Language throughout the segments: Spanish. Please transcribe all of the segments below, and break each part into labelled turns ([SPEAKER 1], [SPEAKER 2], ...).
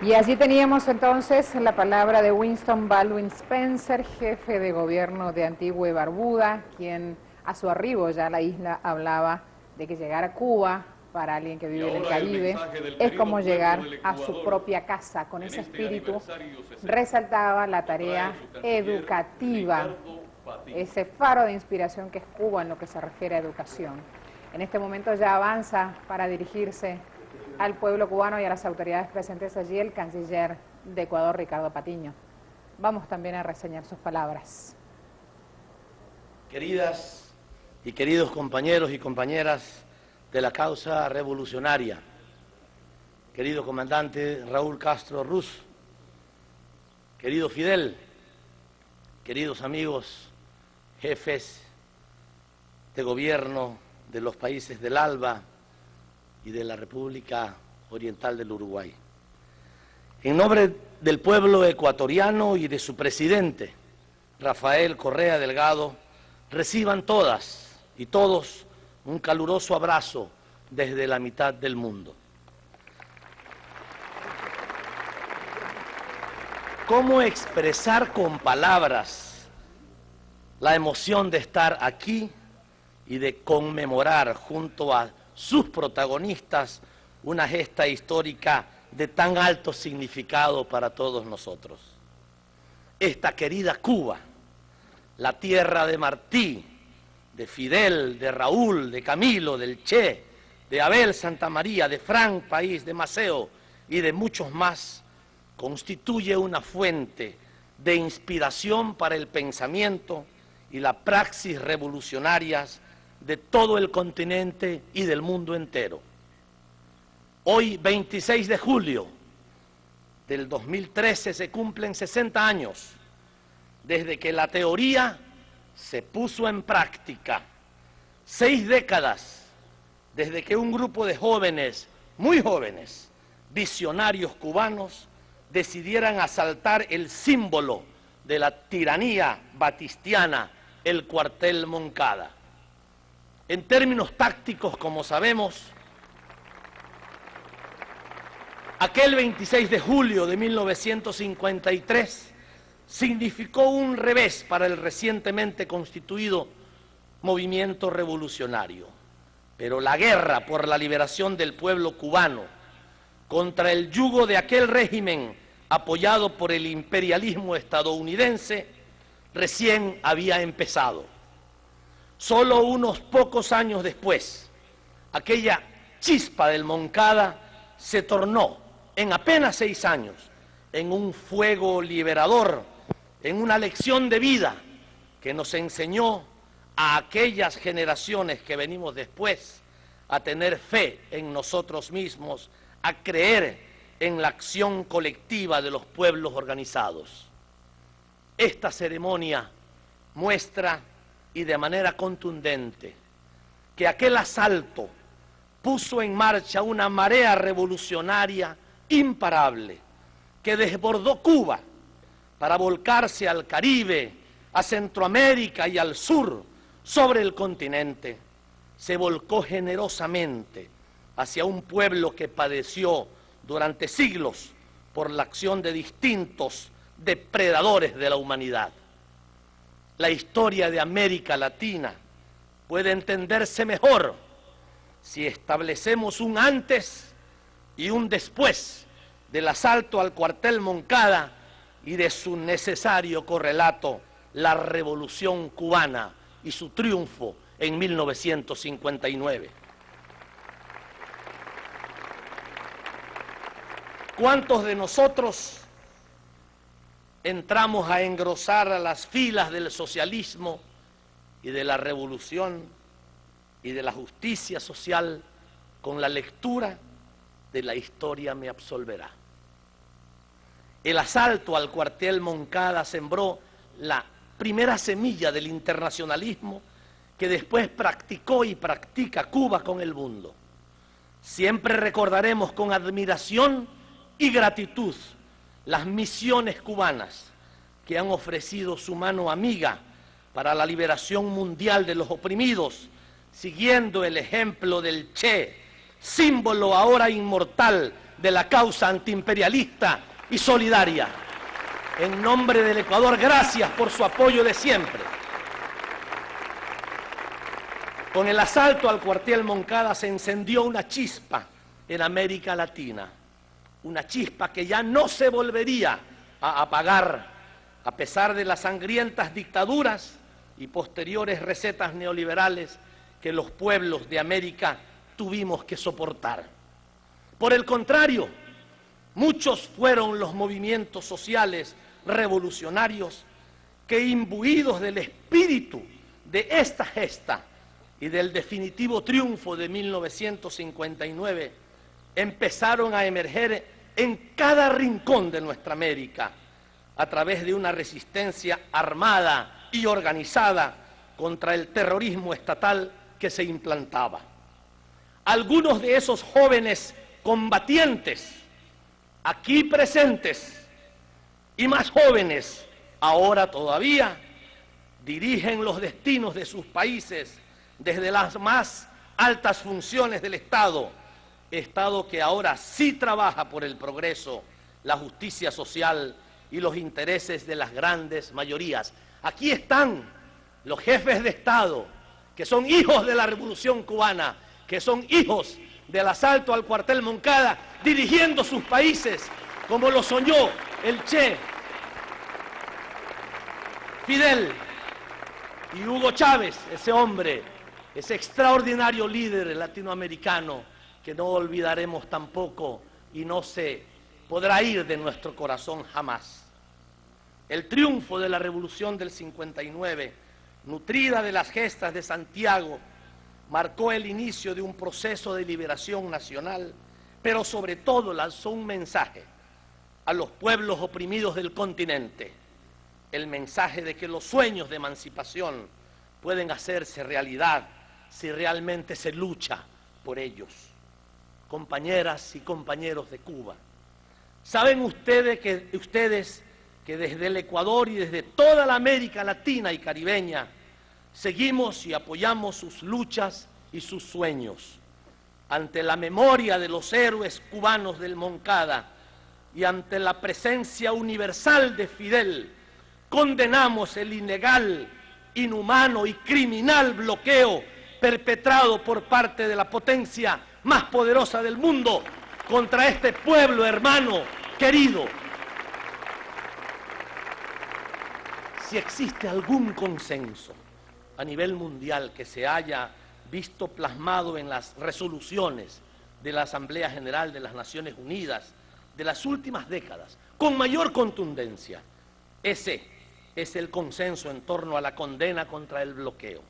[SPEAKER 1] Y allí teníamos entonces la palabra de Winston Baldwin Spencer, jefe de gobierno de Antigua y Barbuda, quien a su arribo ya a la isla hablaba de que llegar a Cuba, para alguien que vive en el Caribe, es como llegar a su propia casa. Con ese espíritu resaltaba la tarea educativa, ese faro de inspiración que es Cuba en lo que se refiere a educación. En este momento ya avanza para dirigirse al pueblo cubano y a las autoridades presentes allí el canciller de Ecuador, Ricardo Patiño. Vamos también a reseñar sus palabras.
[SPEAKER 2] Queridas y queridos compañeros y compañeras de la causa revolucionaria, querido comandante Raúl Castro Ruz, querido Fidel, queridos amigos, jefes de gobierno de los países del ALBA y de la República Oriental del Uruguay. En nombre del pueblo ecuatoriano y de su presidente, Rafael Correa Delgado, reciban todas y todos un caluroso abrazo desde la mitad del mundo. ¿Cómo expresar con palabras la emoción de estar aquí y de conmemorar junto a sus protagonistas una gesta histórica de tan alto significado para todos nosotros? Esta querida Cuba, la tierra de Martí, de Fidel, de Raúl, de Camilo, del Che, de Abel Santamaría, de Frank País, de Maceo y de muchos más, constituye una fuente de inspiración para el pensamiento y la praxis revolucionarias de todo el continente y del mundo entero. Hoy, 26 de julio del 2013, se cumplen 60 años desde que la teoría se puso en práctica. 6 décadas desde que un grupo de jóvenes, muy jóvenes, visionarios cubanos, decidieran asaltar el símbolo de la tiranía batistiana, el cuartel Moncada. En términos tácticos, como sabemos, aquel 26 de julio de 1953 significó un revés para el recientemente constituido movimiento revolucionario. Pero la guerra por la liberación del pueblo cubano contra el yugo de aquel régimen apoyado por el imperialismo estadounidense recién había empezado. Solo unos pocos años después, aquella chispa del Moncada se tornó, en apenas 6 años, en un fuego liberador, en una lección de vida que nos enseñó a aquellas generaciones que venimos después a tener fe en nosotros mismos, a creer en la acción colectiva de los pueblos organizados. Esta ceremonia muestra, y de manera contundente, que aquel asalto puso en marcha una marea revolucionaria imparable que desbordó Cuba para volcarse al Caribe, a Centroamérica y al sur. Sobre el continente se volcó generosamente hacia un pueblo que padeció durante siglos por la acción de distintos depredadores de la humanidad. La historia de América Latina puede entenderse mejor si establecemos un antes y un después del asalto al cuartel Moncada y de su necesario correlato, la Revolución Cubana y su triunfo en 1959. ¿Cuántos de nosotros entramos a engrosar a las filas del socialismo y de la revolución y de la justicia social con la lectura de La historia me absolverá? El asalto al cuartel Moncada sembró la primera semilla del internacionalismo que después practicó y practica Cuba con el mundo. Siempre recordaremos con admiración y gratitud las misiones cubanas que han ofrecido su mano amiga para la liberación mundial de los oprimidos, siguiendo el ejemplo del Che, símbolo ahora inmortal de la causa antiimperialista y solidaria. En nombre del Ecuador, gracias por su apoyo de siempre. Con el asalto al cuartel Moncada se encendió una chispa en América Latina, una chispa que ya no se volvería a apagar a pesar de las sangrientas dictaduras y posteriores recetas neoliberales que los pueblos de América tuvimos que soportar. Por el contrario, muchos fueron los movimientos sociales revolucionarios que, imbuidos del espíritu de esta gesta y del definitivo triunfo de 1959, empezaron a emerger en cada rincón de nuestra América a través de una resistencia armada y organizada contra el terrorismo estatal que se implantaba. Algunos de esos jóvenes combatientes aquí presentes y más jóvenes ahora todavía dirigen los destinos de sus países desde las más altas funciones del Estado, Estado que ahora sí trabaja por el progreso, la justicia social y los intereses de las grandes mayorías. Aquí están los jefes de Estado, que son hijos de la Revolución Cubana, que son hijos del asalto al cuartel Moncada, dirigiendo sus países como lo soñó el Che, Fidel y Hugo Chávez, ese hombre, ese extraordinario líder latinoamericano que no olvidaremos tampoco y no se podrá ir de nuestro corazón jamás. El triunfo de la Revolución del 59, nutrida de las gestas de Santiago, marcó el inicio de un proceso de liberación nacional, pero sobre todo lanzó un mensaje a los pueblos oprimidos del continente, el mensaje de que los sueños de emancipación pueden hacerse realidad si realmente se lucha por ellos. Compañeras y compañeros de Cuba, ¿saben ustedes que desde el Ecuador y desde toda la América Latina y caribeña seguimos y apoyamos sus luchas y sus sueños? Ante la memoria de los héroes cubanos del Moncada y ante la presencia universal de Fidel, condenamos el ilegal, inhumano y criminal bloqueo perpetrado por parte de la potencia más poderosa del mundo contra este pueblo hermano querido. Si existe algún consenso a nivel mundial que se haya visto plasmado en las resoluciones de la Asamblea General de las Naciones Unidas de las últimas décadas, con mayor contundencia, ese es el consenso en torno a la condena contra el bloqueo.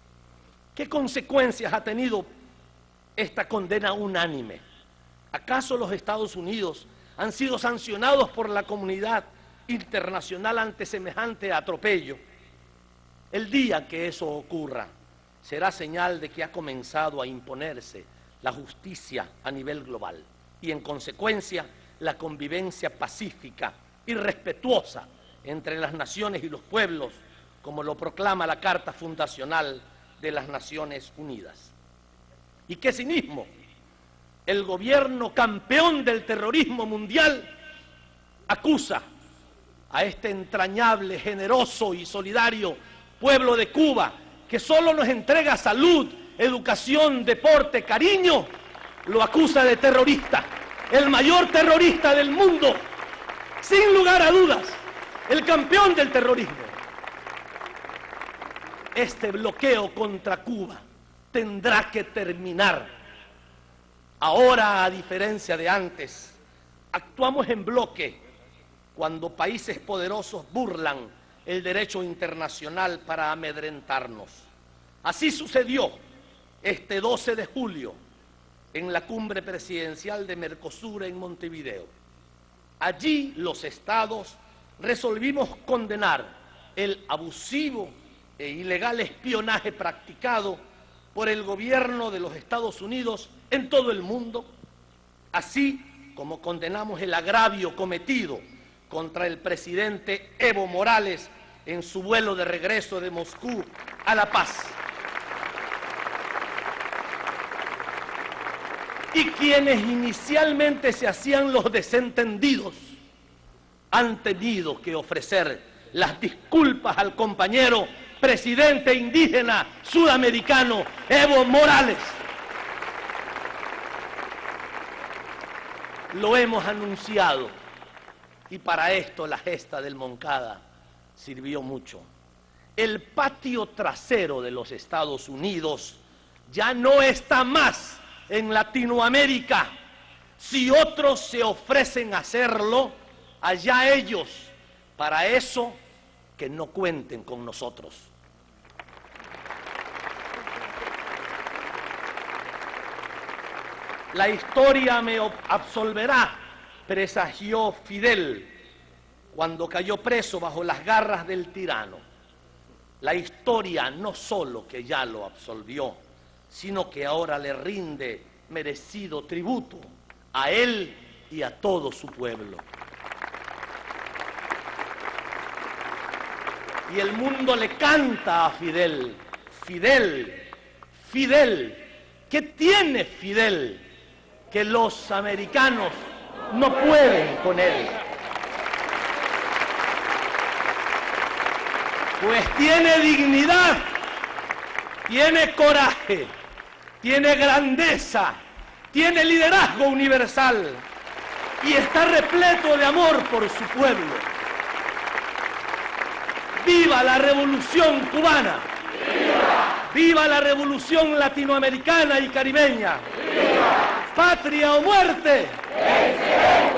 [SPEAKER 2] ¿Qué consecuencias ha tenido esta condena unánime? ¿Acaso los Estados Unidos han sido sancionados por la comunidad internacional ante semejante atropello? El día que eso ocurra será señal de que ha comenzado a imponerse la justicia a nivel global y, en consecuencia, la convivencia pacífica y respetuosa entre las naciones y los pueblos, como lo proclama la Carta Fundacional de las Naciones Unidas. Y qué cinismo, el gobierno campeón del terrorismo mundial acusa a este entrañable, generoso y solidario pueblo de Cuba, que solo nos entrega salud, educación, deporte, cariño, lo acusa de terrorista, el mayor terrorista del mundo, sin lugar a dudas, el campeón del terrorismo. Este bloqueo contra Cuba tendrá que terminar. Ahora, a diferencia de antes, actuamos en bloque cuando países poderosos burlan el derecho internacional para amedrentarnos. Así sucedió este 12 de julio en la cumbre presidencial de Mercosur en Montevideo. Allí los estados resolvimos condenar el abusivo e ilegal espionaje practicado por el gobierno de los Estados Unidos en todo el mundo, así como condenamos el agravio cometido contra el presidente Evo Morales en su vuelo de regreso de Moscú a La Paz. Y quienes inicialmente se hacían los desentendidos han tenido que ofrecer las disculpas al compañero presidente indígena sudamericano Evo Morales. Lo hemos anunciado y para esto la gesta del Moncada sirvió mucho. El patio trasero de los Estados Unidos ya no está más en Latinoamérica. Si otros se ofrecen a hacerlo, allá ellos. Para eso, que no cuenten con nosotros. La historia me absolverá, presagió Fidel cuando cayó preso bajo las garras del tirano. La historia no solo que ya lo absolvió, sino que ahora le rinde merecido tributo a él y a todo su pueblo. Y el mundo le canta a Fidel, Fidel, Fidel. ¿Qué tiene Fidel que los americanos no pueden con él? Pues tiene dignidad, tiene coraje, tiene grandeza, tiene liderazgo universal y está repleto de amor por su pueblo. ¡Viva la revolución cubana! ¡Viva! ¡Viva la revolución latinoamericana y caribeña! ¡Viva! ¡Patria o muerte! ¡Venceremos!